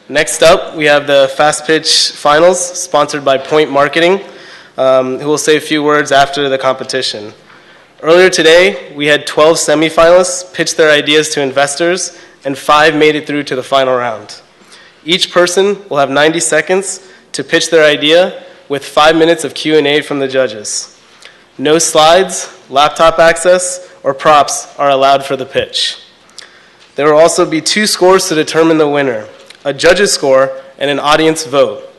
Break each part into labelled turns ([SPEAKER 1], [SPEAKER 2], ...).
[SPEAKER 1] Next up, we have the Fast Pitch Finals, sponsored by Point Marketing, who will say a few words after the competition. Earlier today, we had 12 semifinalists pitch their ideas to investors, and 5 made it through to the final round. Each person will have 90 seconds to pitch their idea with 5 minutes of Q&A from the judges. No slides, laptop access, or props are allowed for the pitch. There will also be 2 scores to determine the winner, a judge's score and an audience vote.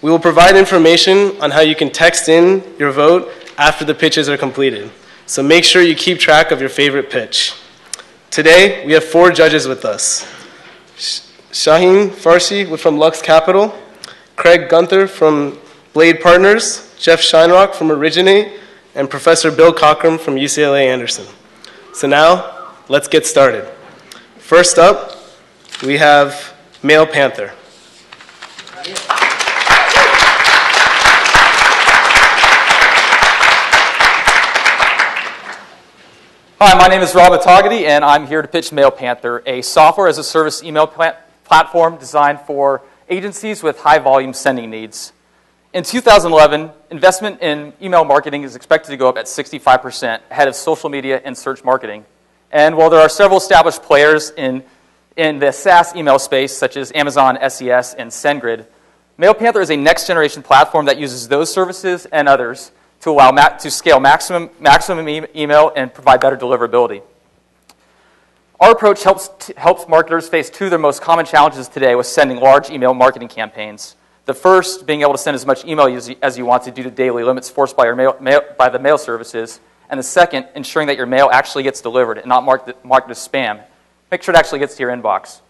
[SPEAKER 1] We will provide information on how you can text in your vote after the pitches are completed. So make sure you keep track of your favorite pitch. Today, we have 4 judges with us. Shaheen Farshi from Lux Capital, Craig Gunther from Blade Partners, Jeff Shinerock from Originate, and Professor Bill Cockrum from UCLA Anderson. So now, let's get started. First up, we have Male Panther.
[SPEAKER 2] Hi, my name is Rob Atogety, and I'm here to pitch Male Panther, a software-as-a-service email platform designed for agencies with high-volume sending needs. In 2011, investment in email marketing is expected to go up at 65%, ahead of social media and search marketing. And while there are several established players in the SaaS email space, such as Amazon, SES, and SendGrid, Male Panther is a next-generation platform that uses those services and others to allow to scale maximum email and provide better deliverability. Our approach helps marketers face 2 of their most common challenges today with sending large email marketing campaigns. The first, being able to send as much email as you want to due to daily limits forced by the mail services. And the second, ensuring that your mail actually gets delivered and not marked as spam. Make sure it actually gets to your inbox.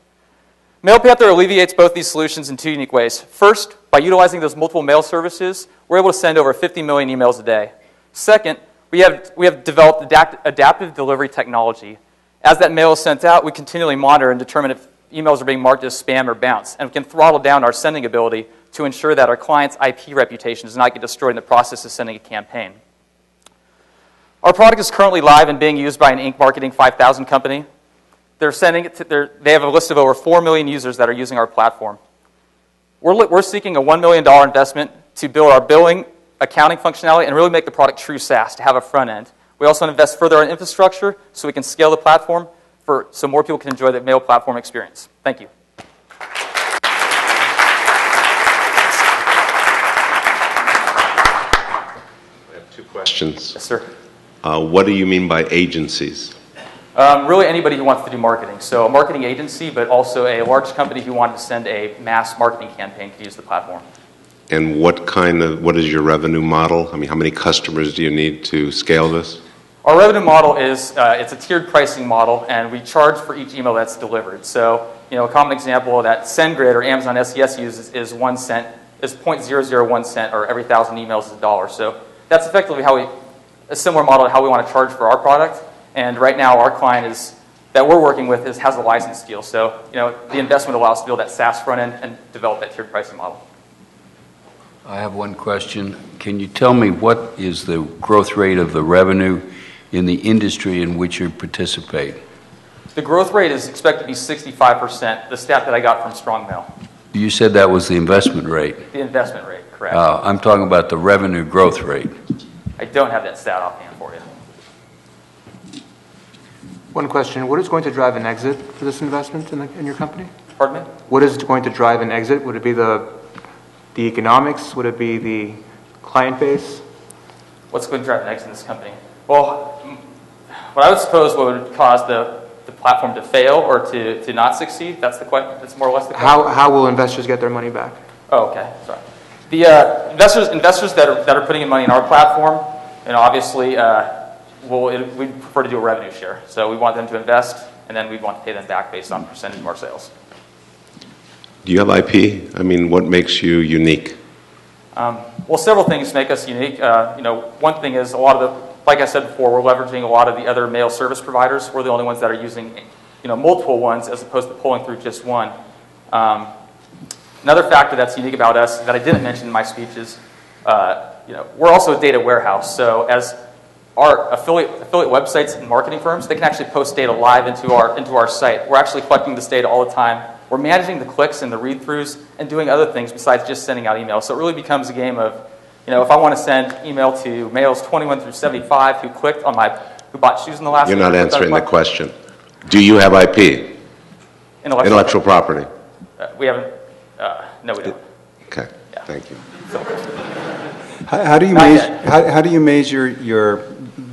[SPEAKER 2] Mail Panther alleviates both these solutions in 2 unique ways. First, by utilizing those multiple mail services, we're able to send over 50 million emails a day. Second, we have developed adaptive delivery technology. As that mail is sent out, we continually monitor and determine if emails are being marked as spam or bounce, and we can throttle down our sending ability to ensure that our client's IP reputation does not get destroyed in the process of sending a campaign. Our product is currently live and being used by an Inc. Marketing 5000 company. They have a list of over 4 million users that are using our platform. We're seeking a $1 million investment to build our billing, accounting functionality, and really make the product true SaaS to have a front end. We also invest further in infrastructure so we can scale the platform so more people can enjoy the mail platform experience. Thank you.
[SPEAKER 3] I have 2 questions.
[SPEAKER 2] Yes, sir.
[SPEAKER 3] What do you mean by agencies?
[SPEAKER 2] Really anybody who wants to do marketing. So a marketing agency, but also a large company who wanted to send a mass marketing campaign could use the platform.
[SPEAKER 3] And what is your revenue model? I mean, how many customers do you need to scale this?
[SPEAKER 2] Our revenue model is, it's a tiered pricing model, and we charge for each email that's delivered. So, a common example that SendGrid or Amazon SES uses is 1 cent, is 0.001 cent, or every 1,000 emails is $1. So that's effectively a similar model to how we want to charge for our product. And right now, our client that we're working with has a license deal. So, the investment allows us to build that SaaS front end and develop that tiered pricing model.
[SPEAKER 4] I have one question. Can you tell me what is the growth rate of the revenue in the industry in which you participate?
[SPEAKER 2] The growth rate is expected to be 65%, the stat that I got from StrongMail.
[SPEAKER 4] You said that was the investment rate.
[SPEAKER 2] The investment rate, correct.
[SPEAKER 4] I'm talking about the revenue growth rate.
[SPEAKER 2] I don't have that stat offhand for you.
[SPEAKER 5] One question, what is going to drive an exit for this investment in your company?
[SPEAKER 2] Pardon me?
[SPEAKER 5] What is going to drive an exit? Would it be the economics? Would it be the client base?
[SPEAKER 2] What's going to drive an exit in this company? Well, what I would suppose what would cause the platform to fail or to not succeed, that's the question. That's more or less the question.
[SPEAKER 5] How will investors get their money back?
[SPEAKER 2] Oh, okay. Sorry. The investors that are putting in money in our platform, obviously, we'd prefer to do a revenue share. So we want them to invest, and then we'd want to pay them back based on percentage of our sales.
[SPEAKER 3] Do you have IP? I mean, what makes you unique?
[SPEAKER 2] Well, several things make us unique. One thing is like I said before, we're leveraging a lot of the other mail service providers. We're the only ones that are using, multiple ones as opposed to pulling through just one. Another factor that's unique about us that I didn't mention in my speech is, we're also a data warehouse. So as our affiliate websites and marketing firms, they can actually post data live into our site. We're actually collecting this data all the time we're managing the clicks and the read-throughs and doing other things besides just sending out emails. So it really becomes a game of, if I want to send email to males 21 through 75 who who bought shoes in the last
[SPEAKER 3] You're
[SPEAKER 2] week.
[SPEAKER 3] not answering the question. Do you have IP? Intellectual property?
[SPEAKER 2] We haven't, no, we don't.
[SPEAKER 3] Okay, thank you.
[SPEAKER 6] How do you measure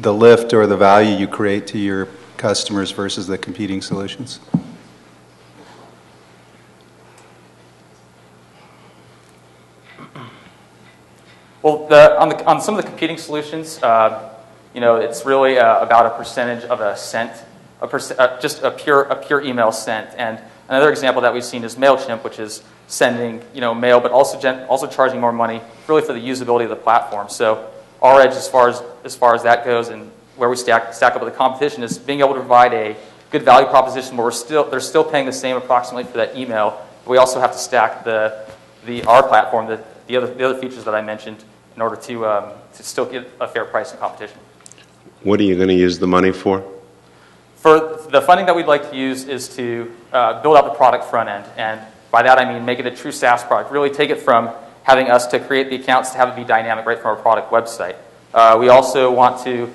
[SPEAKER 6] the lift or the value you create to your customers versus the competing solutions?
[SPEAKER 2] Well, on some of the competing solutions, it's really about a percentage of a cent, just a pure email sent. And another example that we've seen is MailChimp, which is sending mail, but also charging more money, really for the usability of the platform. So our edge, as far as that goes, and where we stack up with the competition, is being able to provide a good value proposition where they're still paying the same approximately for that email. But we also have to stack our platform, the other features that I mentioned, in order to still get a fair price in competition.
[SPEAKER 3] What are you going to use the money for?
[SPEAKER 2] For the funding that we'd like to use is to build out the product front end. And by that I mean make it a true SaaS product. Really take it from having us to create the accounts to have it be dynamic right from our product website. We also want to,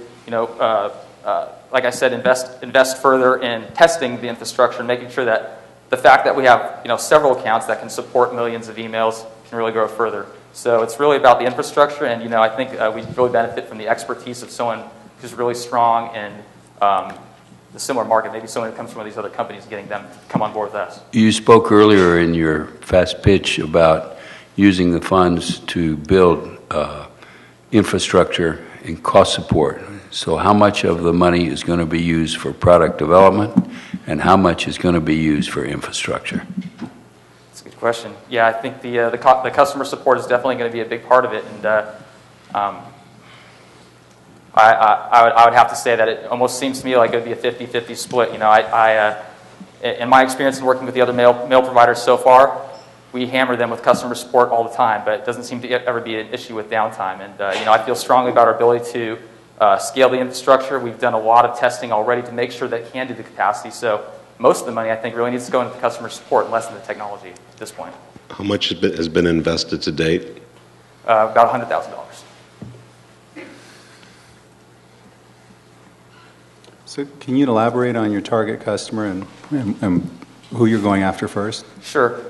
[SPEAKER 2] like I said, invest further in testing the infrastructure and making sure that the fact that we have several accounts that can support millions of emails can really grow further. So it's really about the infrastructure, and I think we really benefit from the expertise of someone who's really strong in the similar market, maybe someone who comes from one of these other companies, getting them to come on board with us.
[SPEAKER 4] You spoke earlier in your fast pitch about using the funds to build infrastructure and cost support. So how much of the money is going to be used for product development, and how much is going to be used for infrastructure?
[SPEAKER 2] That's a good question. Yeah, I think the customer support is definitely going to be a big part of it, and I would have to say that it almost seems to me like it would be a 50-50 split. In my experience in working with the other mail providers so far, we hammer them with customer support all the time, but it doesn't seem to ever be an issue with downtime. And I feel strongly about our ability to scale the infrastructure. We've done a lot of testing already to make sure that it can do the capacity. So most of the money, I think, really needs to go into the customer support and less into the technology at this point.
[SPEAKER 3] How much has been invested to date?
[SPEAKER 2] About $100,000.
[SPEAKER 6] So can you elaborate on your target customer and who you're going after first?
[SPEAKER 2] Sure.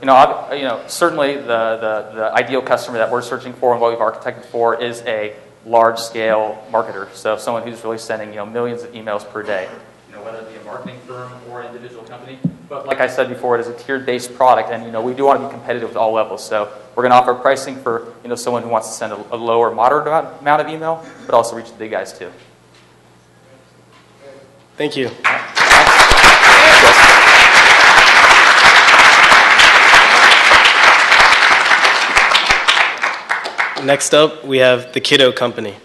[SPEAKER 2] Certainly the ideal customer that we're searching for and what we've architected for is a large-scale marketer. So someone who's really sending millions of emails per day. Whether it be a marketing firm or an individual company. But like I said before, it is a tiered-based product, and we do want to be competitive at all levels. So we're going to offer pricing for someone who wants to send a low or moderate amount of email, but also reach the big guys too.
[SPEAKER 1] Thank you. Next up, we have the Kiddo Company.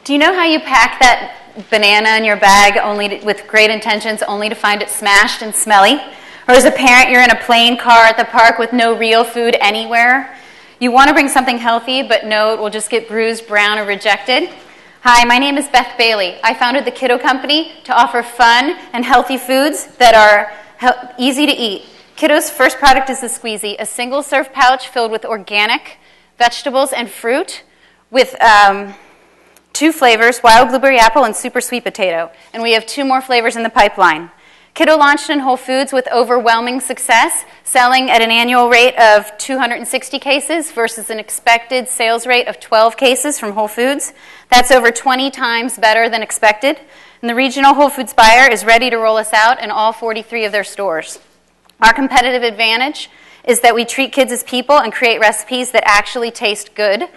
[SPEAKER 7] Do you know how you pack that banana in your bag with great intentions only to find it smashed and smelly? Or as a parent, you're in a plain car at the park with no real food anywhere? You want to bring something healthy, but no, it will just get bruised, brown, or rejected? Hi, my name is Beth Bailey. I founded the Kiddo Company to offer fun and healthy foods that are easy to eat. Kiddo's first product is the Squeezy, a single-serve pouch filled with organic vegetables and fruit with 2 flavors, wild blueberry apple and super sweet potato. And we have 2 more flavors in the pipeline. Kiddo launched in Whole Foods with overwhelming success, selling at an annual rate of 260 cases versus an expected sales rate of 12 cases from Whole Foods. That's over 20 times better than expected. And the regional Whole Foods buyer is ready to roll us out in all 43 of their stores. Our competitive advantage is that we treat kids as people and create recipes that actually taste good.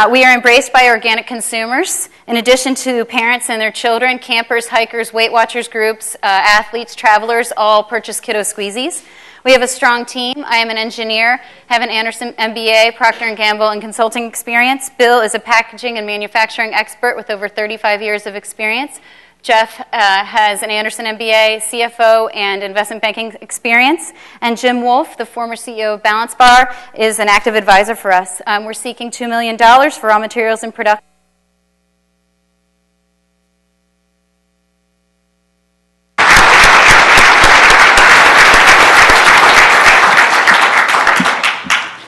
[SPEAKER 7] We are embraced by organic consumers. In addition to parents and their children, campers, hikers, Weight Watchers groups, athletes, travelers all purchase Kiddo Squeezies. We have a strong team. I am an engineer, have an Anderson MBA, Procter & Gamble, and consulting experience. Bill is a packaging and manufacturing expert with over 35 years of experience. Jeff has an Anderson MBA, CFO, and investment banking experience. And Jim Wolf, the former CEO of Balance Bar, is an active advisor for us. We're seeking $2 million for raw materials and production.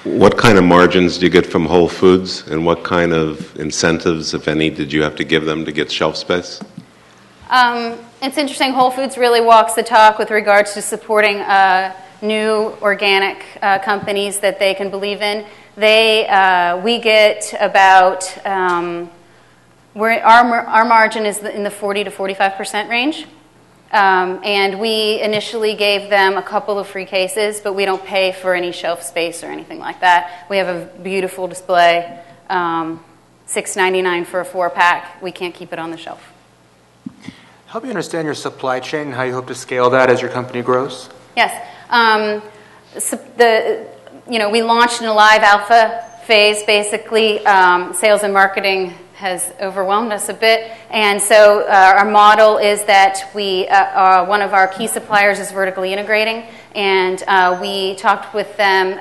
[SPEAKER 3] What kind of margins do you get from Whole Foods, and what kind of incentives, if any, did you have to give them to get shelf space?
[SPEAKER 7] It's interesting. Whole Foods really walks the talk with regards to supporting new organic companies that they can believe in. We get about our margin is in the 40 to 45% range. And we initially gave them a couple of free cases, but we don't pay for any shelf space or anything like that. We have a beautiful display, $6.99 for a 4-pack. We can't keep it on the shelf.
[SPEAKER 5] Help me understand your supply chain and how you hope to scale that as your company grows.
[SPEAKER 7] Yes. We launched in a live alpha phase, basically. Sales and marketing has overwhelmed us a bit. And so our model is that one of our key suppliers is vertically integrating. And we talked with them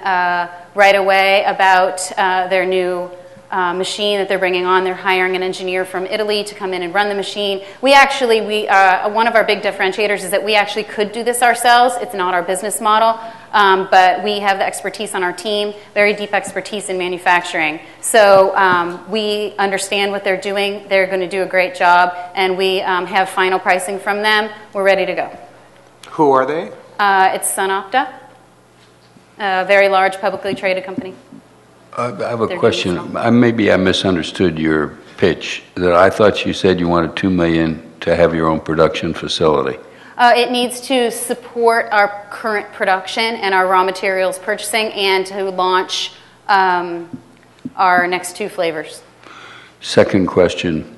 [SPEAKER 7] right away about their new machine that they're bringing on. They're hiring an engineer from Italy to come in and run the machine. One of our big differentiators is that we actually could do this ourselves. It's not our business model, but we have the expertise on our team, very deep expertise in manufacturing. So we understand what they're doing. They're going to do a great job, and we have final pricing from them. We're ready to go.
[SPEAKER 5] Who are they?
[SPEAKER 7] It's SunOpta, a very large publicly traded company.
[SPEAKER 4] I have a question. Maybe I misunderstood your pitch. That I thought you said you wanted $2 million to have your own production facility.
[SPEAKER 7] It needs to support our current production and our raw materials purchasing, and to launch our next 2 flavors.
[SPEAKER 4] Second question: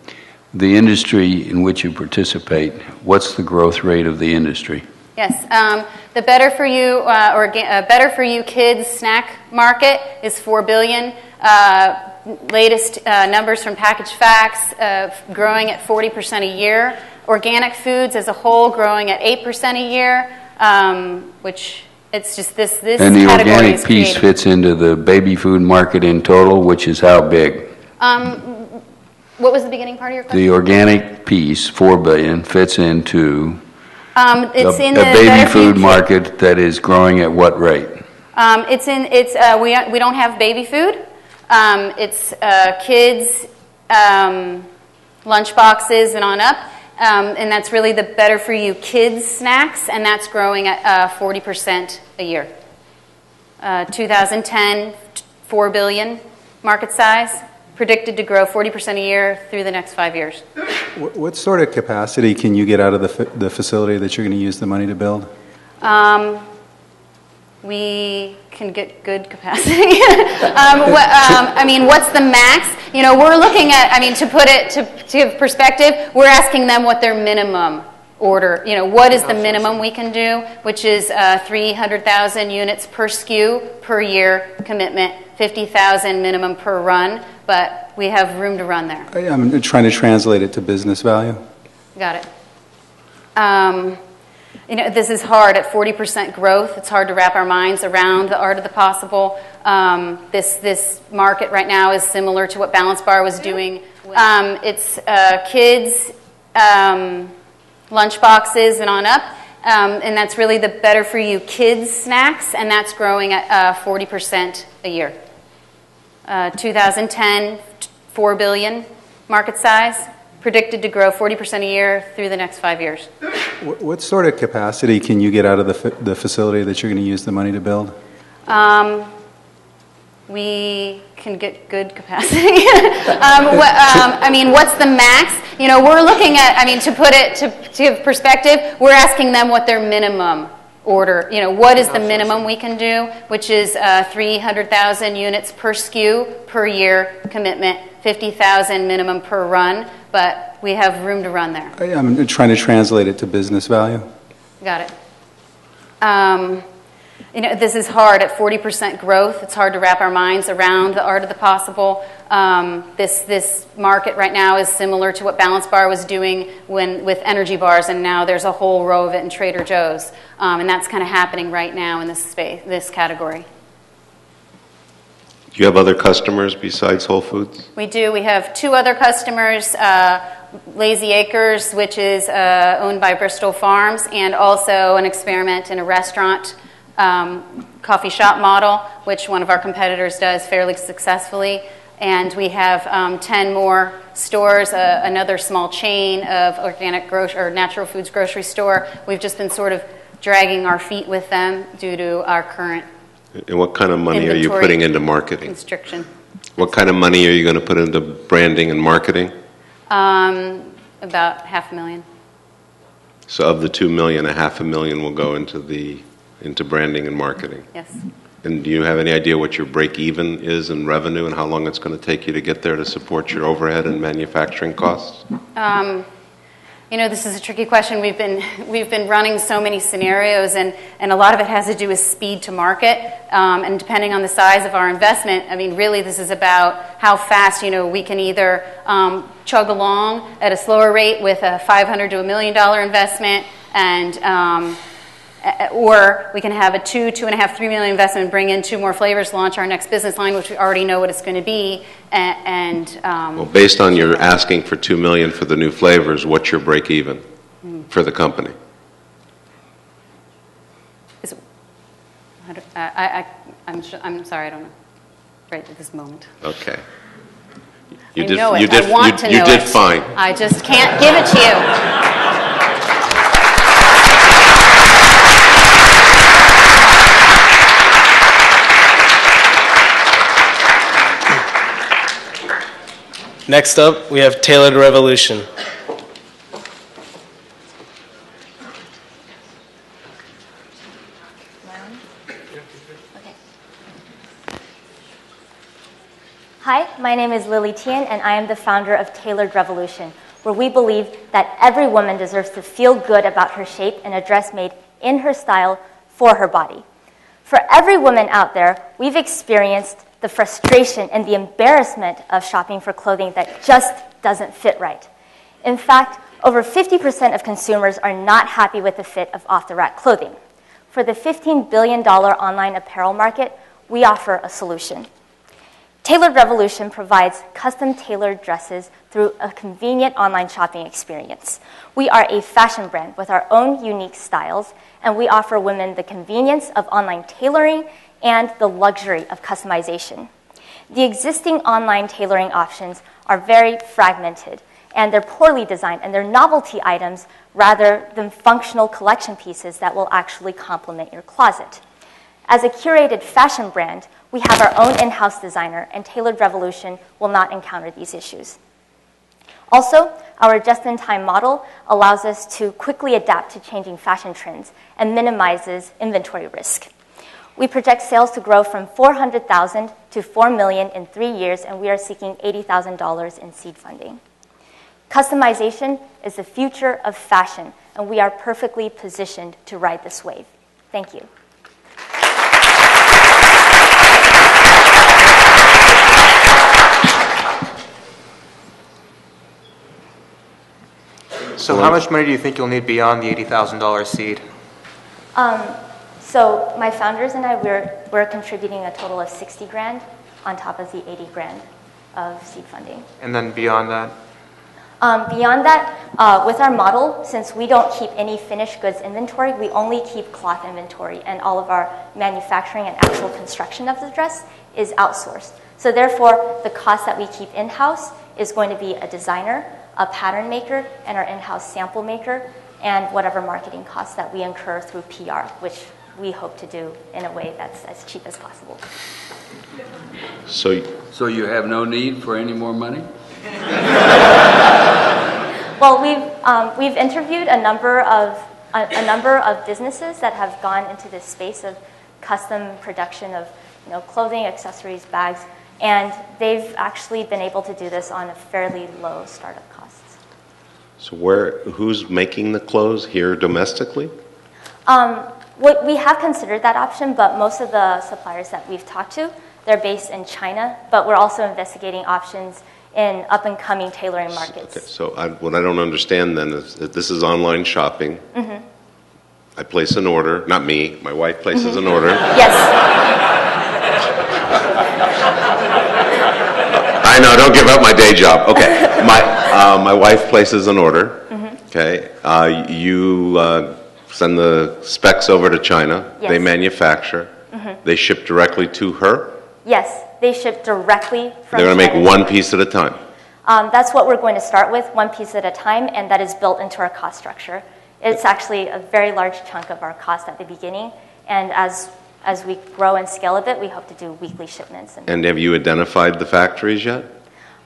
[SPEAKER 4] the industry in which you participate. What's the growth rate of the industry?
[SPEAKER 7] Yes, the Better For You Kids snack market is $4 billion. Latest numbers from Packaged Facts, growing at 40% a year. Organic foods as a whole growing at 8% a year, which it's just this.
[SPEAKER 4] And the organic piece fits into the baby food market in total, which is how big?
[SPEAKER 7] What was the beginning part of your question?
[SPEAKER 4] The organic piece, $4 billion, fits into.
[SPEAKER 7] It's in the
[SPEAKER 4] baby food market that is growing at what rate?
[SPEAKER 7] We don't have baby food. It's kids, lunch boxes and on up, and that's really the Better For You Kids snacks, and that's growing at 40% a year. 2010, $4 billion market size. Predicted to grow 40% a year through the next 5 years.
[SPEAKER 6] What sort of capacity can you get out of the facility that you're going to use the money to build?
[SPEAKER 7] We can get good capacity. What's the max? We're looking at, to put it to give perspective, we're asking them what their minimum order, what is the minimum we can do, which is 300,000 units per SKU per year commitment, 50,000 minimum per run, but we have room to run there.
[SPEAKER 6] I'm trying to translate it to business value.
[SPEAKER 7] Got it. This is hard at 40% growth. It's hard to wrap our minds around the art of the possible. This market right now is similar to what Balance Bar was doing. It's kids, lunch boxes and on up, and that's really the Better For You Kids snacks, and that's growing at 40% a year. 2010, $4 billion market size, predicted to grow 40% a year through the next 5 years.
[SPEAKER 6] What sort of capacity can you get out of the facility that you're going to use the money to build?
[SPEAKER 7] We can get good capacity. What's the max? We're looking at, to put it to give perspective, we're asking them what their minimum order, what is the minimum we can do, which is 300,000 units per SKU per year commitment, 50,000 minimum per run, but we have room to run there.
[SPEAKER 6] I'm trying to translate it to business value.
[SPEAKER 7] Got it. This is hard at 40% growth. It's hard to wrap our minds around the art of the possible. This market right now is similar to what Balance Bar was doing with energy bars, and now there's a whole row of it in Trader Joe's. And that's kind of happening right now in this space, this category.
[SPEAKER 3] Do you have other customers besides Whole Foods?
[SPEAKER 7] We do. We have 2 other customers, Lazy Acres, which is owned by Bristol Farms, and also an experiment in a restaurant coffee shop model, which one of our competitors does fairly successfully. And we have 10 more stores, another small chain of organic or natural foods grocery store. We've just been sort of dragging our feet with them due to our current
[SPEAKER 3] And what kind of money are you putting into marketing?
[SPEAKER 7] Constriction.
[SPEAKER 3] What kind of money are you going to put into branding and marketing?
[SPEAKER 7] About $500,000.
[SPEAKER 3] So of the $2 million, $500,000 will go into branding and marketing.
[SPEAKER 7] Yes.
[SPEAKER 3] And do you have any idea what your break even is in revenue and how long it's going to take you to get there to support your overhead and manufacturing costs?
[SPEAKER 7] This is a tricky question. We've been running so many scenarios, and a lot of it has to do with speed to market. And depending on the size of our investment, I mean, really, this is about how fast we can either chug along at a slower rate with a $500,000 to $1 million investment, and or we can have a $2.5 million, $3 million investment, bring in 2 more flavors, launch our next business line, which we already know what it's going to be.
[SPEAKER 3] Well, based on your asking for $2 million for the new flavors, what's your break even for the company?
[SPEAKER 7] I'm sorry, I don't know right at this moment.
[SPEAKER 3] Okay.
[SPEAKER 7] I know it. I want to know it.
[SPEAKER 3] You did fine.
[SPEAKER 7] I just can't give it to you.
[SPEAKER 1] Next up, we have Tailored Revolution.
[SPEAKER 8] Hi, my name is Lily Tien, and I am the founder of Tailored Revolution, where we believe that every woman deserves to feel good about her shape in a dress made in her style for her body. For every woman out there, we've experienced the frustration and the embarrassment of shopping for clothing that just doesn't fit right. In fact, over 50% of consumers are not happy with the fit of off-the-rack clothing. For the $15 billion online apparel market, we offer a solution. Tailored Revolution provides custom-tailored dresses through a convenient online shopping experience. We are a fashion brand with our own unique styles, and we offer women the convenience of online tailoring and the luxury of customization. The existing online tailoring options are very fragmented, and they're poorly designed, and they're novelty items rather than functional collection pieces that will actually complement your closet. As a curated fashion brand, we have our own in-house designer, and Tailored Revolution will not encounter these issues. Also, our just-in-time model allows us to quickly adapt to changing fashion trends and minimizes inventory risk. We project sales to grow from $400,000 to $4 million in 3 years, and we are seeking $80,000 in seed funding. Customization is the future of fashion, and we are perfectly positioned to ride this wave. Thank you.
[SPEAKER 5] So how much money do you think you'll need beyond the $80,000 seed?
[SPEAKER 8] So my founders and I, we're contributing a total of $60,000 on top of the $80,000 of seed funding.
[SPEAKER 5] And then beyond that?
[SPEAKER 8] Beyond that, with our model, since we don't keep any finished goods inventory, we only keep cloth inventory, and all of our manufacturing and actual construction of the dress is outsourced. So therefore, the cost that we keep in-house is going to be a designer, a pattern maker, and our in-house sample maker, and whatever marketing costs that we incur through PR, which we hope to do in a way that's as cheap as possible.
[SPEAKER 4] So you have no need for any more money?
[SPEAKER 8] Well, we've interviewed a number of businesses that have gone into this space of custom production of clothing, accessories, bags, and they've actually been able to do this on a fairly low startup costs.
[SPEAKER 3] So who's making the clothes here domestically?
[SPEAKER 8] We have considered that option, but most of the suppliers that we've talked to, they're based in China, but we're also investigating options in up-and-coming tailoring markets.
[SPEAKER 3] Okay, so what I don't understand then is that this is online shopping.
[SPEAKER 8] Mm-hmm.
[SPEAKER 3] I place an order, not me, my wife places an order.
[SPEAKER 8] Yes.
[SPEAKER 3] I know, don't give up my day job. Okay, my wife places an order.
[SPEAKER 8] Mm-hmm.
[SPEAKER 3] Okay, you send the specs over to China.
[SPEAKER 8] Yes.
[SPEAKER 3] They manufacture.
[SPEAKER 8] Mm-hmm.
[SPEAKER 3] They ship directly to her.
[SPEAKER 8] Yes, they ship directly from
[SPEAKER 3] They're going to
[SPEAKER 8] China.
[SPEAKER 3] make one piece at a time.
[SPEAKER 8] That's what we're going to start with, one piece at a time, and that is built into our cost structure. It's actually a very large chunk of our cost at the beginning, and as we grow and scale a bit, we hope to do weekly shipments.
[SPEAKER 3] And have you identified the factories yet?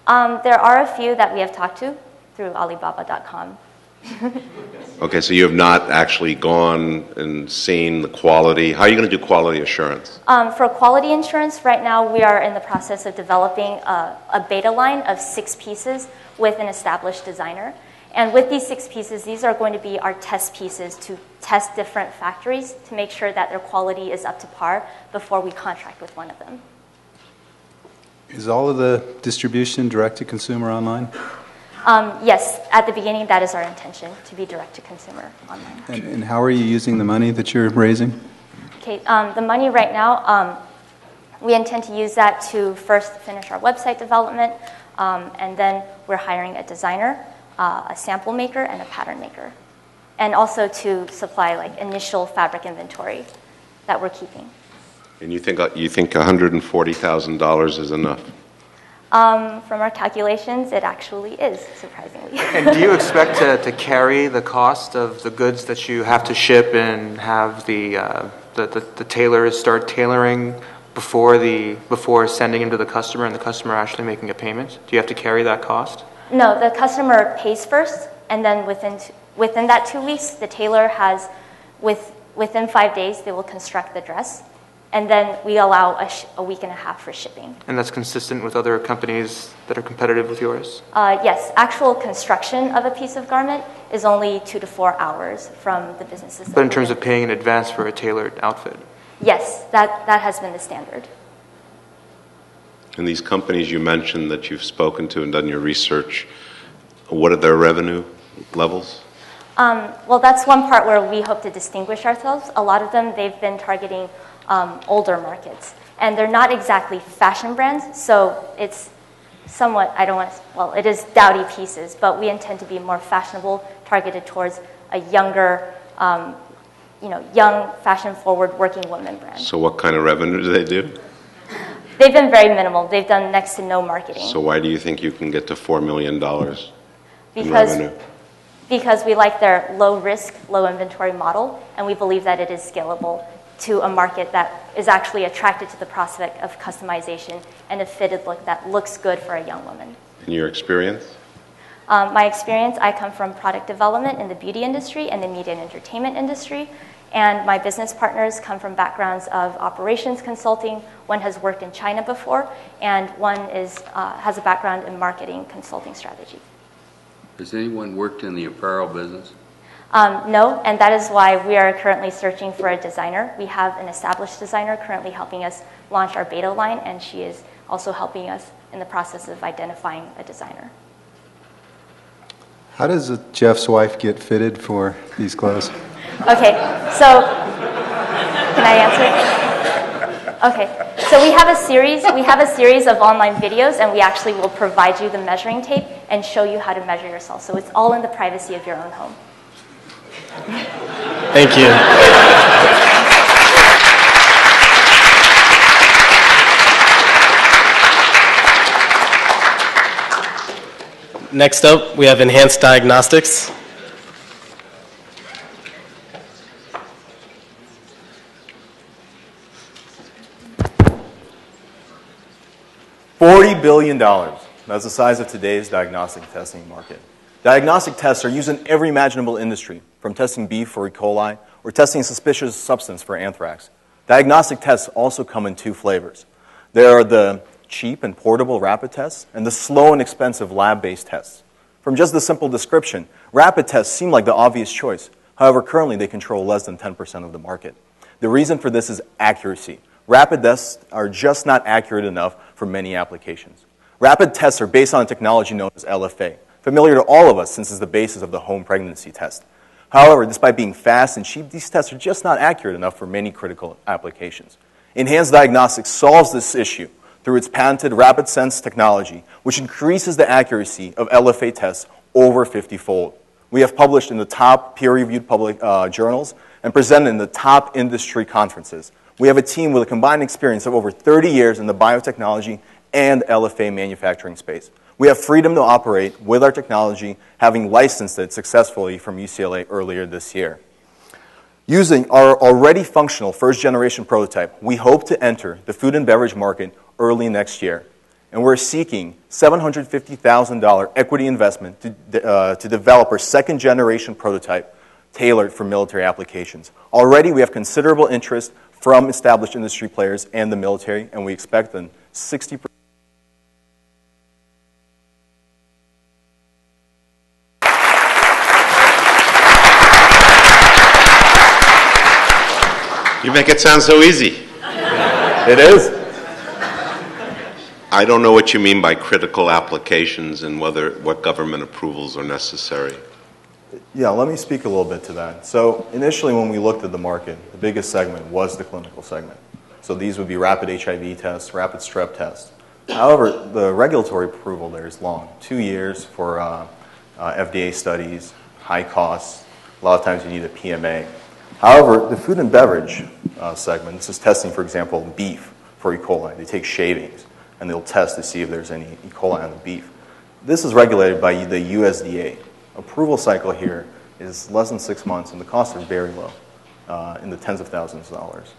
[SPEAKER 8] There are a few that we have talked to through Alibaba.com.
[SPEAKER 3] Okay, so you have not actually gone and seen the quality. How are you going to do quality assurance?
[SPEAKER 8] For quality insurance, right now we are in the process of developing a beta line of 6 pieces with an established designer. And with these 6 pieces, these are going to be our test pieces to test different factories to make sure that their quality is up to par before we contract with one of them.
[SPEAKER 6] Is all of the distribution direct-to-consumer online?
[SPEAKER 8] Yes, at the beginning, that is our intention, to be direct-to-consumer online.
[SPEAKER 6] And how are you using the money that you're raising?
[SPEAKER 8] Okay, the money right now, we intend to use that to first finish our website development, and then we're hiring a designer, a sample maker, and a pattern maker, and also to supply like initial fabric inventory that we're keeping.
[SPEAKER 3] And you think $140,000 is enough?
[SPEAKER 8] From our calculations, it actually is, surprisingly.
[SPEAKER 5] And do you expect to carry the cost of the goods that you have to ship and have the tailors start tailoring before sending them to the customer and the customer actually making a payment? Do you have to carry that cost?
[SPEAKER 8] No, the customer pays first, and then within that 2 weeks, the tailor has, within 5 days, they will construct the dress. And then we allow a week and a half for shipping.
[SPEAKER 5] And that's consistent with other companies that are competitive with yours?
[SPEAKER 8] Yes, actual construction of a piece of garment is only 2 to 4 hours from the businesses.
[SPEAKER 5] But in terms of paying in advance for a tailored outfit?
[SPEAKER 8] Yes, that has been the standard.
[SPEAKER 3] And these companies you mentioned that you've spoken to and done your research, what are their revenue levels?
[SPEAKER 8] Well, that's one part where we hope to distinguish ourselves. A lot of them, they've been targeting older markets. And they're not exactly fashion brands, so it's somewhat, it is dowdy pieces, but we intend to be more fashionable, targeted towards a younger, young, fashion-forward working woman brand.
[SPEAKER 3] So what kind of revenue do they do?
[SPEAKER 8] They've been very minimal. They've done next to no marketing.
[SPEAKER 3] So why do you think you can get to $4 million in revenue?
[SPEAKER 8] Because we like their low-risk, low-inventory model, and we believe that it is scalable to a market that is actually attracted to the prospect of customization and a fitted look that looks good for a young woman.
[SPEAKER 3] In your experience?
[SPEAKER 8] My experience, I come from product development in the beauty industry and the media and entertainment industry, and my business partners come from backgrounds of operations consulting. One has worked in China before, and one has a background in marketing consulting strategy.
[SPEAKER 4] Has anyone worked in the apparel business?
[SPEAKER 8] No, and that is why we are currently searching for a designer. We have an established designer currently helping us launch our beta line, and she is also helping us in the process of identifying a designer.
[SPEAKER 6] How does Jeff's wife get fitted for these clothes?
[SPEAKER 8] Okay, so can I answer? Okay, so we have a series of online videos, and we actually will provide you the measuring tape and show you how to measure yourself. So it's all in the privacy of your own home.
[SPEAKER 1] Thank you. Next up, we have Enhanced Diagnostics.
[SPEAKER 9] $40 billion. That's the size of today's diagnostic testing market. Diagnostic tests are used in every imaginable industry, from testing beef for E. coli or testing a suspicious substance for anthrax. Diagnostic tests also come in 2 flavors. There are the cheap and portable rapid tests and the slow and expensive lab-based tests. From just the simple description, rapid tests seem like the obvious choice, However, currently they control less than 10% of the market. The reason for this is accuracy. Rapid tests are just not accurate enough for many applications. Rapid tests are based on a technology known as LFA, familiar to all of us since it's the basis of the home pregnancy test. However, despite being fast and cheap, these tests are just not accurate enough for many critical applications. Enhanced Diagnostics solves this issue through its patented Rapid Sense technology, which increases the accuracy of LFA tests over 50-fold. We have published in the top peer-reviewed public journals and presented in the top industry conferences. We have a team with a combined experience of over 30 years in the biotechnology and LFA manufacturing space. We have freedom to operate with our technology, having licensed it successfully from UCLA earlier this year. Using our already functional first-generation prototype, we hope to enter the food and beverage market early next year. And we're seeking $750,000 equity investment to develop our second-generation prototype tailored for military applications. Already, we have considerable interest from established industry players and the military, and we expect a 60%.
[SPEAKER 3] You make it sound so easy.
[SPEAKER 9] It is.
[SPEAKER 3] I don't know what you mean by critical applications and what government approvals are necessary.
[SPEAKER 9] Yeah, let me speak a little bit to that. So initially when we looked at the market, the biggest segment was the clinical segment. So these would be rapid HIV tests, rapid strep tests. However, the regulatory approval there is long. 2 years for FDA studies, high costs. A lot of times you need a PMA. However, the food and beverage segment, this is testing, for example, beef for E. coli. They take shavings and they'll test to see if there's any E. coli on the beef. This is regulated by the USDA. Approval cycle here is less than 6 months, and the costs are very low, in the tens of thousands of dollars.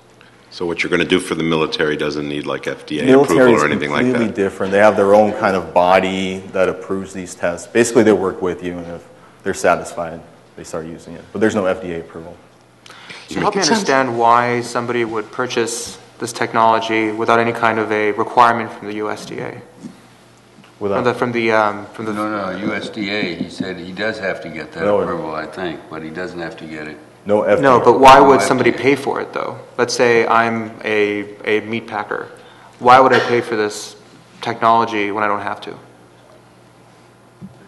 [SPEAKER 3] So what you're going to do for the military doesn't need like FDA approval or anything like that?
[SPEAKER 9] Military is completely different. They have their own kind of body that approves these tests. Basically, they work with you, and if they're satisfied, they start using it. But there's no FDA approval.
[SPEAKER 5] So help me understand why somebody would purchase this technology without any kind of a requirement from the USDA?
[SPEAKER 4] No, USDA, he said he does have to get that approval, I think, but he doesn't have to get it.
[SPEAKER 9] No FDA.
[SPEAKER 5] No, but why would somebody pay for it, though? Let's say I'm a meat packer. Why would I pay for this technology when I don't have to?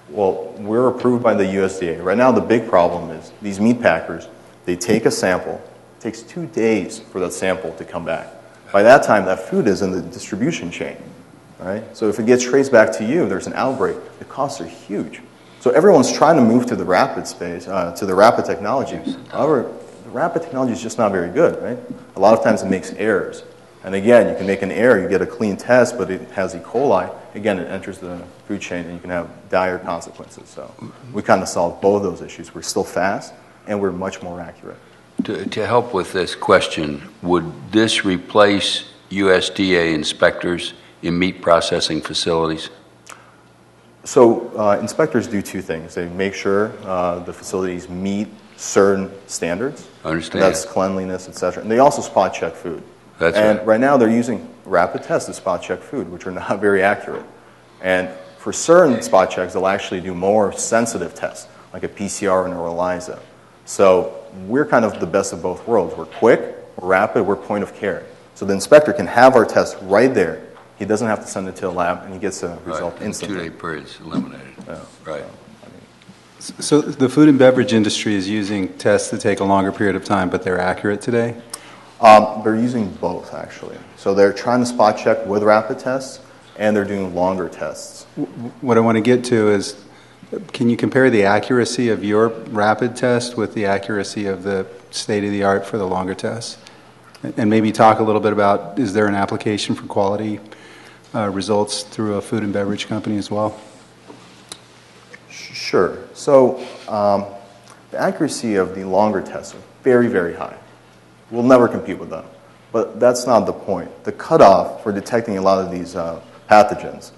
[SPEAKER 9] Well, we're approved by the USDA. Right now, the big problem is these meat packers, they take a sample. It takes 2 days for that sample to come back. By that time, that food is in the distribution chain. Right? So if it gets traced back to you, there's an outbreak. The costs are huge. So everyone's trying to move to the rapid space, to the rapid technology. However, the rapid technology is just not very good, right? A lot of times it makes errors. And again, you can make an error, you get a clean test, but it has E. coli. Again, it enters the food chain, and you can have dire consequences. So we kind of solved both of those issues. We're still fast, and we're much more accurate.
[SPEAKER 4] To help with this question, would this replace USDA inspectors in meat processing facilities?
[SPEAKER 9] So inspectors do 2 things. They make sure the facilities meet certain standards.
[SPEAKER 4] I understand.
[SPEAKER 9] That's cleanliness, et cetera. And they also spot check food.
[SPEAKER 4] That's
[SPEAKER 9] and right now they're using rapid tests to spot check food, which are not very accurate. And for certain spot checks, they'll actually do more sensitive tests, like a PCR and a ELISA. So we're kind of the best of both worlds. We're quick, we're rapid, we're point of care. So the inspector can have our test right there. He doesn't have to send it to a lab, and he gets a result instantly.
[SPEAKER 4] 2-day period's eliminated.
[SPEAKER 9] Yeah.
[SPEAKER 4] Right.
[SPEAKER 6] So the food and beverage industry is using tests that take a longer period of time, but they're accurate today?
[SPEAKER 9] They're using both, actually. So they're trying to spot check with rapid tests, and they're doing longer tests.
[SPEAKER 6] What I want to get to is, can you compare the accuracy of your rapid test with the accuracy of the state-of-the-art for the longer tests? And maybe talk a little bit about, is there an application for quality results through a food and beverage company as well?
[SPEAKER 9] Sure. So the accuracy of the longer tests are very, very high. We'll never compete with them. But that's not the point. The cutoff for detecting a lot of these pathogens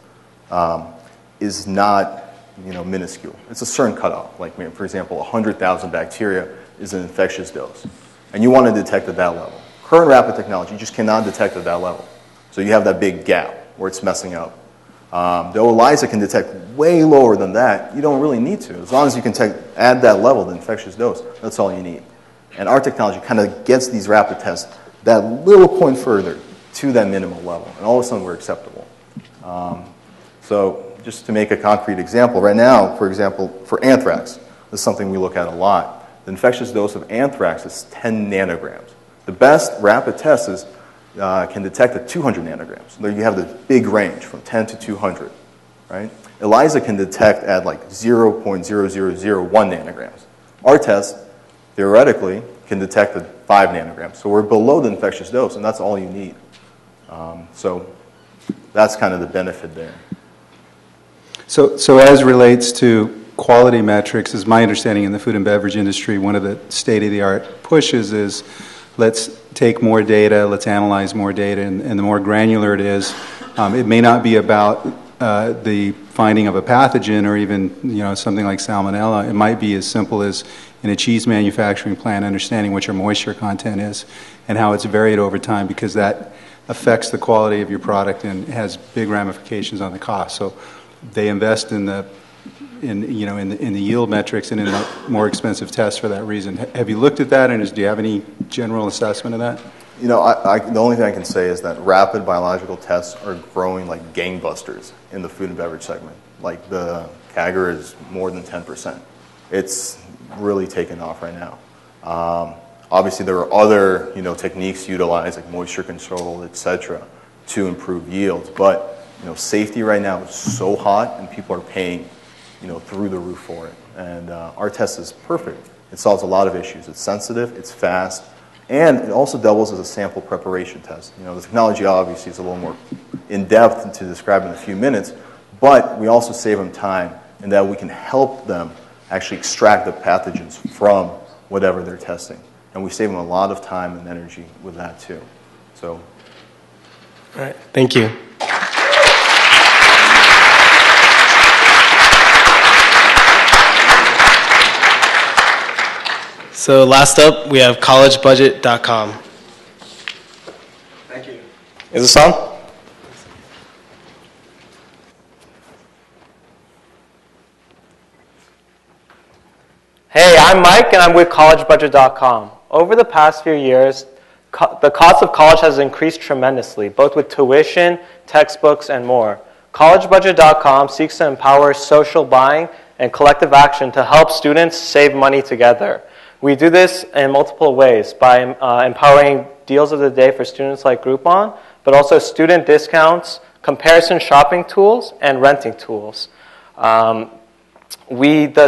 [SPEAKER 9] is not minuscule. It's a certain cutoff. Like, for example, 100,000 bacteria is an infectious dose. And you want to detect at that level. Current rapid technology, you just cannot detect at that level. So you have that big gap where it's messing up. The ELISA can detect way lower than that. You don't really need to. As long as you can add that level, the infectious dose, that's all you need. And our technology kind of gets these rapid tests that little point further to that minimal level. And all of a sudden, we're acceptable. So just to make a concrete example, right now, for example, for anthrax, this is something we look at a lot. The infectious dose of anthrax is 10 nanograms. The best rapid test can detect at 200 nanograms. There you have the big range from 10 to 200, right? ELISA can detect at like 0.0001 nanograms. Our test, theoretically, can detect at 5 nanograms. So we're below the infectious dose, and that's all you need. So that's kind of the benefit there.
[SPEAKER 6] So as relates to quality metrics, is my understanding in the food and beverage industry, one of the state-of-the-art pushes is let's take more data, let's analyze more data, and the more granular it is, it may not be about the finding of a pathogen or even something like salmonella. It might be as simple as in a cheese manufacturing plant understanding what your moisture content is and how it's varied over time, because that affects the quality of your product and has big ramifications on the cost. So they invest in the yield metrics and in the more expensive tests for that reason. Have you looked at that, and do you have any general assessment of that?
[SPEAKER 9] The only thing I can say is that rapid biological tests are growing like gangbusters in the food and beverage segment. Like the CAGR is more than 10%. It's really taken off right now. Obviously, there are other techniques utilized like moisture control, etc., to improve yields. But safety right now is so hot, and people are paying through the roof for it. And our test is perfect. It solves a lot of issues. It's sensitive, it's fast, and it also doubles as a sample preparation test. The technology obviously is a little more in-depth to describe in a few minutes, but we also save them time in that we can help them actually extract the pathogens from whatever they're testing. And we save them a lot of time and energy with that too. So,
[SPEAKER 1] all right, thank you. So last up, we have collegebudget.com.
[SPEAKER 10] Thank you.
[SPEAKER 1] Is this on?
[SPEAKER 10] Hey, I'm Mike, and I'm with collegebudget.com. Over the past few years, the cost of college has increased tremendously, both with tuition, textbooks, and more. Collegebudget.com seeks to empower social buying and collective action to help students save money together. We do this in multiple ways, by empowering deals of the day for students like Groupon, but also student discounts, comparison shopping tools, and renting tools. The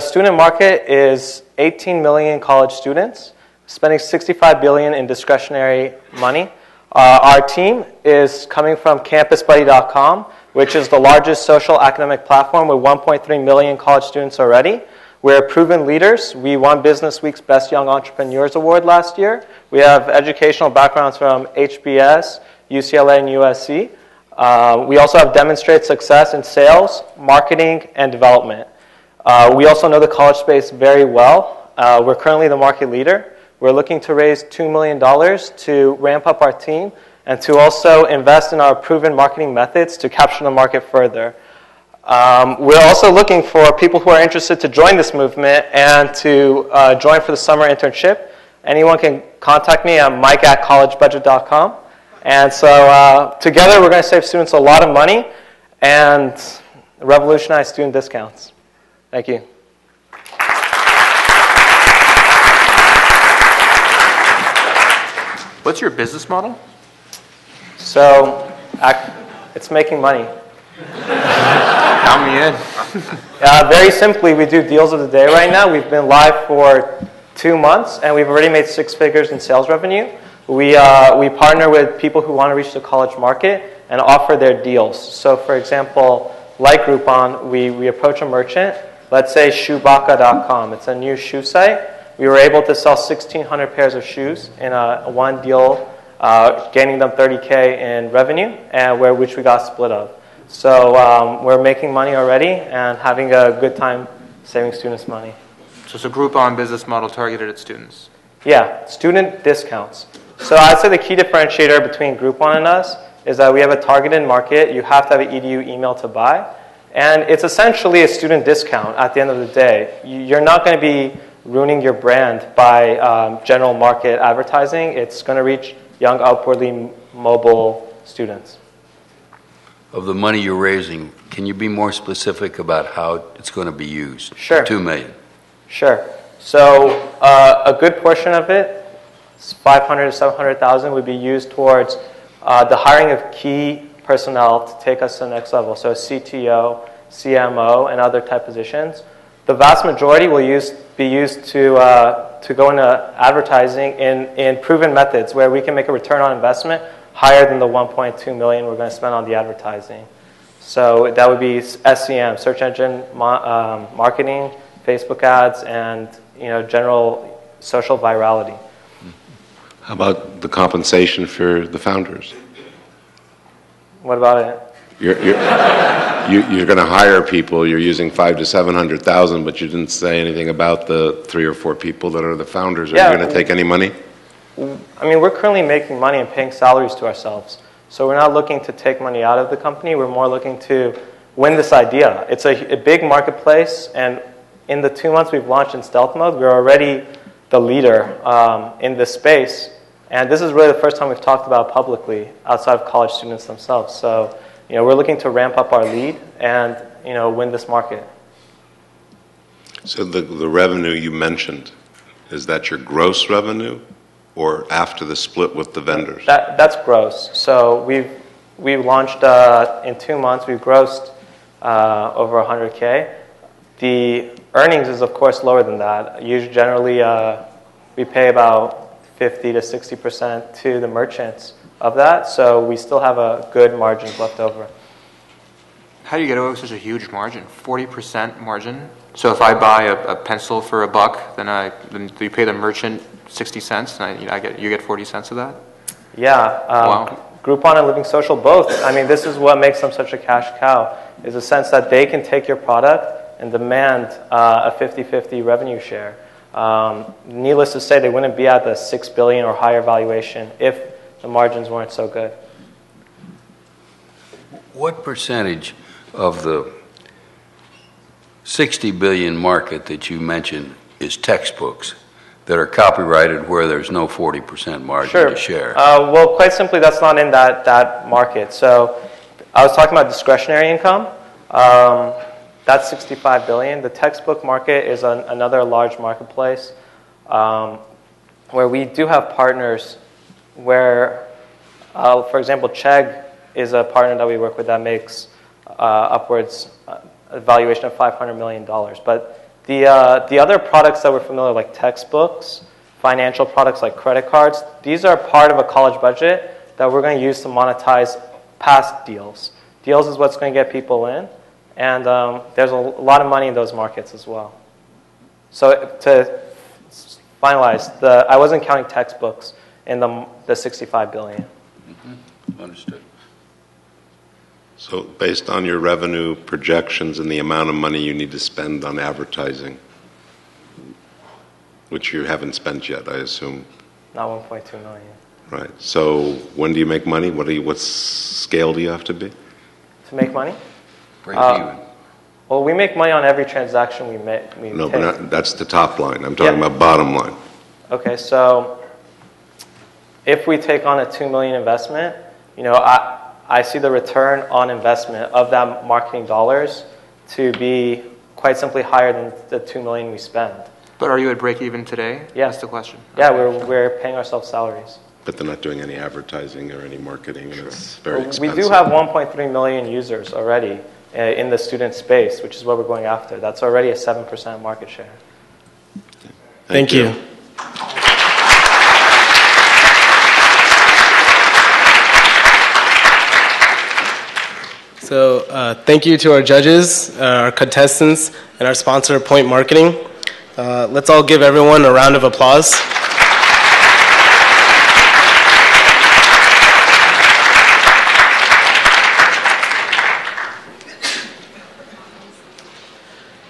[SPEAKER 10] student market is 18 million college students, spending $65 billion in discretionary money. Our team is coming from campusbuddy.com, which is the largest social academic platform with 1.3 million college students already. We're proven leaders. We won Business Week's Best Young Entrepreneurs Award last year. We have educational backgrounds from HBS, UCLA, and USC. We also have demonstrated success in sales, marketing, and development. We also know the college space very well. We're currently the market leader. We're looking to raise $2 million to ramp up our team and to also invest in our proven marketing methods to capture the market further. We're also looking for people who are interested to join this movement and to join for the summer internship. Anyone can contact me. I'm mike@collegebudget.com. And so together we're going to save students a lot of money and revolutionize student discounts. Thank you.
[SPEAKER 5] What's your business model?
[SPEAKER 10] So it's making money.
[SPEAKER 5] Count me in.
[SPEAKER 10] Very simply, we do deals of the day right now. We've been live for 2 months, and we've already made 6 figures in sales revenue. We partner with people who want to reach the college market and offer their deals. So, for example, like Groupon, we approach a merchant. Let's say shoebaka.com. It's a new shoe site. We were able to sell 1,600 pairs of shoes in one deal, gaining them $30K in revenue, and which we got split up. So we're making money already and having a good time saving students money.
[SPEAKER 5] So it's a Groupon business model targeted at students.
[SPEAKER 10] Yeah, student discounts. So I'd say the key differentiator between Groupon and us is that we have a targeted market. You have to have an EDU email to buy. And it's essentially a student discount at the end of the day. You're not going to be ruining your brand by general market advertising. It's going to reach young, upwardly mobile students.
[SPEAKER 4] Of the money you're raising, can you be more specific about how it's going to be used?
[SPEAKER 10] Sure.
[SPEAKER 4] $2 million.
[SPEAKER 10] Sure. So a good portion of it, 500 to 700,000, would be used towards the hiring of key personnel to take us to the next level. So CTO, CMO, and other type positions. The vast majority will be used to go into advertising in proven methods where we can make a return on investment higher than the 1.2 million we're going to spend on the advertising. So that would be SEM, search engine marketing, Facebook ads, and general social virality.
[SPEAKER 3] How about the compensation for the founders?
[SPEAKER 10] What about it?
[SPEAKER 3] You're going to hire people. You're using 500 to 700,000, but you didn't say anything about the 3 or 4 people that are the founders. Are you going to take any money?
[SPEAKER 10] I mean, we're currently making money and paying salaries to ourselves. So we're not looking to take money out of the company. We're more looking to win this idea. It's a big marketplace, and in the 2 months we've launched in stealth mode, we're already the leader in this space. And this is really the first time we've talked about it publicly outside of college students themselves. So, we're looking to ramp up our lead and, win this market.
[SPEAKER 3] So the revenue you mentioned, is that your gross revenue or after the split with the vendors?
[SPEAKER 10] That's gross. So we've launched in 2 months. We've grossed over 100K. The earnings is, of course, lower than that. Usually, generally, we pay about 50 to 60% to the merchants of that. So we still have a good margins left over.
[SPEAKER 5] How do you get away with such a huge margin? 40% margin? So if I buy a pencil for $1, then you pay the merchant 60 cents, and you get 40 cents of that?
[SPEAKER 10] Yeah.
[SPEAKER 5] Wow.
[SPEAKER 10] Groupon and Living Social both. I mean, this is what makes them such a cash cow, is the sense that they can take your product and demand a 50-50 revenue share. Needless to say, they wouldn't be at the $6 billion or higher valuation if the margins weren't so good.
[SPEAKER 4] What percentage of the 60 billion market that you mentioned is textbooks that are copyrighted where there's no 40% margin to share?
[SPEAKER 10] Well, quite simply, that's not in that market. So I was talking about discretionary income. That's 65 billion. The textbook market is another large marketplace where we do have partners where, for example, Chegg is a partner that we work with that makes upwards a valuation of $500 million. But the other products that we're familiar with, like textbooks, financial products like credit cards, these are part of a college budget that we're going to use to monetize past deals. Deals is what's going to get people in. And there's a lot of money in those markets as well. So to finalize, I wasn't counting textbooks in the 65 billion.
[SPEAKER 4] Mm-hmm. Understood.
[SPEAKER 3] So based on your revenue projections and the amount of money you need to spend on advertising, which you haven't spent yet, I assume.
[SPEAKER 10] Not 1.2 million.
[SPEAKER 3] Right. So when do you make money? What scale do you have to be?
[SPEAKER 10] To make money?
[SPEAKER 4] Break even.
[SPEAKER 10] Well, we make money on every transaction we make.
[SPEAKER 3] No, but that's the top line. I'm talking about bottom line.
[SPEAKER 10] Okay, so if we take on a $2 million investment, I see the return on investment of that marketing dollars to be quite simply higher than the $2 million we spend.
[SPEAKER 5] But are you at break even today?
[SPEAKER 10] Yeah.
[SPEAKER 5] That's the question.
[SPEAKER 10] Yeah, we're paying ourselves salaries.
[SPEAKER 3] But they're not doing any advertising or any marketing, and it's very expensive.
[SPEAKER 10] We do have 1.3 million users already in the student space, which is what we're going after. That's already a 7% market share.
[SPEAKER 1] Thank you. So thank you to our judges, our contestants, and our sponsor, Point Marketing. Let's all give everyone a round of applause.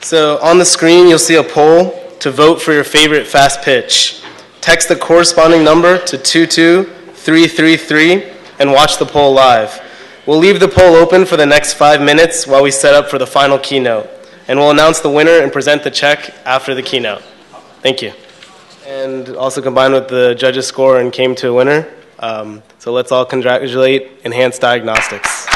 [SPEAKER 1] So on the screen, you'll see a poll to vote for your favorite fast pitch. Text the corresponding number to 22333 and watch the poll live. We'll leave the poll open for the next 5 minutes while we set up for the final keynote, and we'll announce the winner and present the check after the keynote. Thank you. And also combined with the judges' score and came to a winner. So let's all congratulate Enhanced Diagnostics.